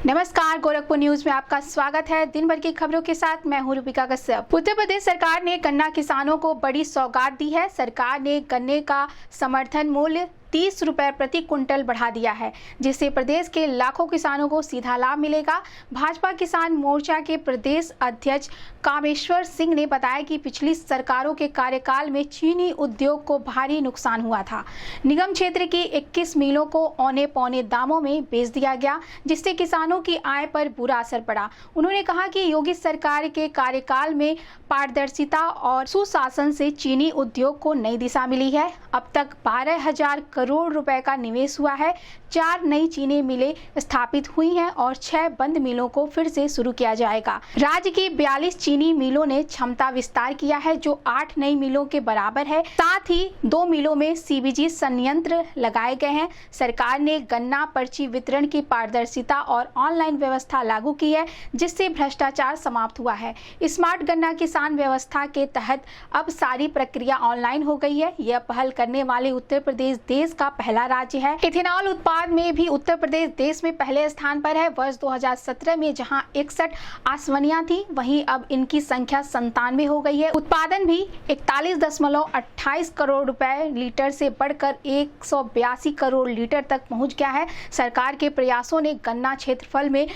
नमस्कार, गोरखपुर न्यूज में आपका स्वागत है। दिन भर की खबरों के साथ मैं हूं रूपिका कश्यप। उत्तर प्रदेश सरकार ने गन्ना किसानों को बड़ी सौगात दी है। सरकार ने गन्ने का समर्थन मूल्य 30 रुपए प्रति क्विंटल बढ़ा दिया है, जिससे प्रदेश के लाखों किसानों को सीधा लाभ मिलेगा। भाजपा किसान मोर्चा के प्रदेश अध्यक्ष कामेश्वर सिंह ने बताया कि पिछली सरकारों के कार्यकाल में चीनी उद्योग को भारी नुकसान हुआ था। निगम क्षेत्र की 21 मिलों को औने पौने दामों में बेच दिया गया, जिससे किसानों की आय पर बुरा असर पड़ा। उन्होंने कहा कि योगी सरकार के कार्यकाल में पारदर्शिता और सुशासन से चीनी उद्योग को नई दिशा मिली है। अब तक 12,000 करोड़ रुपए का निवेश हुआ है। 4 नई चीनी मिलें स्थापित हुई हैं और 6 बंद मिलों को फिर से शुरू किया जाएगा। राज्य की 42 चीनी मिलों ने क्षमता विस्तार किया है, जो 8 नई मिलों के बराबर है। साथ ही 2 मिलों में सीबीजी संयंत्र लगाए गए हैं। सरकार ने गन्ना पर्ची वितरण की पारदर्शिता और ऑनलाइन व्यवस्था लागू की है, जिससे भ्रष्टाचार समाप्त हुआ है। स्मार्ट गन्ना किसान व्यवस्था के तहत अब सारी प्रक्रिया ऑनलाइन हो गई है। यह पहल करने वाले उत्तर प्रदेश देश का पहला राज्य है। इथेनॉल उत्पादन में भी उत्तर प्रदेश देश में पहले स्थान पर है। वर्ष 2017 में जहां 61 आसवनियां थी, वहीं अब इनकी संख्या 97 हो गई है। उत्पादन भी 41.28 करोड़ रुपए लीटर से बढ़कर 182 करोड़ लीटर तक पहुंच गया है। सरकार के प्रयासों ने गन्ना क्षेत्रफल में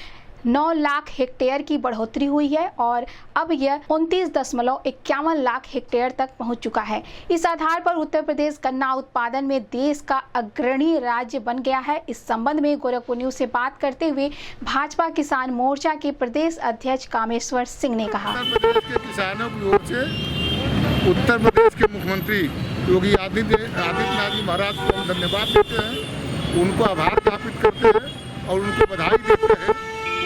9 लाख हेक्टेयर की बढ़ोतरी हुई है और अब यह 29.51 लाख हेक्टेयर तक पहुंच चुका है। इस आधार पर उत्तर प्रदेश गन्ना उत्पादन में देश का अग्रणी राज्य बन गया है। इस संबंध में गोरखपुर न्यूज से बात करते हुए भाजपा किसान मोर्चा के प्रदेश अध्यक्ष कामेश्वर सिंह ने कहा, उत्तर प्रदेश के किसानों की ओर से उत्तर प्रदेश के मुख्यमंत्री योगी आदित्यनाथ जी महाराज को हम धन्यवाद देते हैं, उनको आभार ज्ञापित करते हैं और उनको बधाई देते हैं।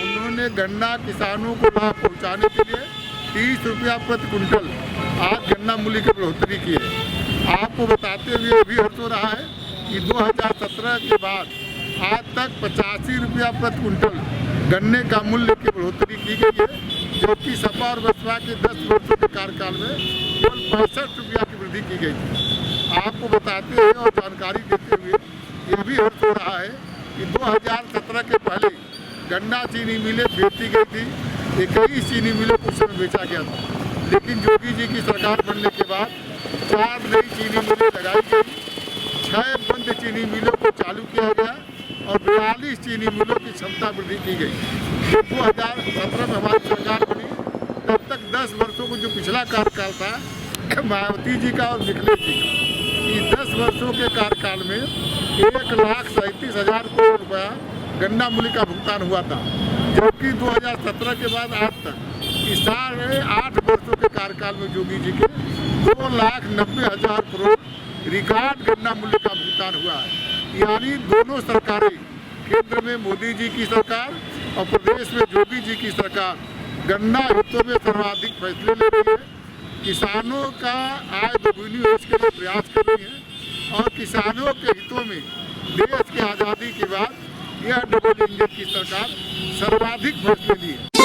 उन्होंने गन्ना किसानों को लाभ पहुंचाने के लिए 30 रुपया प्रति क्विंटल आज गन्ना मूल्य की बढ़ोतरी की है। आपको बताते हुए अभी हर्ष हो रहा है कि 2017 के बाद आज तक 85 रुपया प्रति क्विंटल गन्ने का मूल्य की बढ़ोतरी की गई है, जो कि सपा और बसपा के 10 वर्षों के कार्यकाल में केवल 65 रुपया की वृद्धि की गई थी। आपको बताते हुए और जानकारी देते हुए यह भी हर्ष हो रहा है कि 2017 के पहले गन्ना चीनी मिलें बेची गई थी। 21 चीनी मिलों को उस समय बेचा गया था, लेकिन योगी जी की सरकार बनने के बाद 4 नई चीनी मिलें लगाई गई, 6 बंद चीनी मिलों को चालू किया गया और 42 चीनी मिलों की क्षमता वृद्धि की गई। जब 2017 में हमारी सरकार बनी, तब तक 10 वर्षों को जो पिछला कार्यकाल था मायावती जी का और निखिलेश जी का, इस 10 वर्षों के कार्यकाल में 1,37,000 करोड़ रुपया गन्ना मूल्य का भुगतान हुआ था, जबकि 2017 के बाद आज तक इस 8 वर्षों के कार्यकाल में योगी जी के 2,90,000 करोड़ रिकॉर्ड गन्ना मूल्य का भुगतान हुआ है। यानी दोनों सरकारें, केंद्र में मोदी जी की सरकार और प्रदेश में योगी जी की सरकार, गन्ना हितों में सर्वाधिक फैसले ले रही है। किसानों का आय दोगुनी हो इसके लिए प्रयास कर रही है और किसानों के हितों में देश की आज़ादी के बाद यह डबल इंजन की सरकार सर्वाधिक फैसले ली है।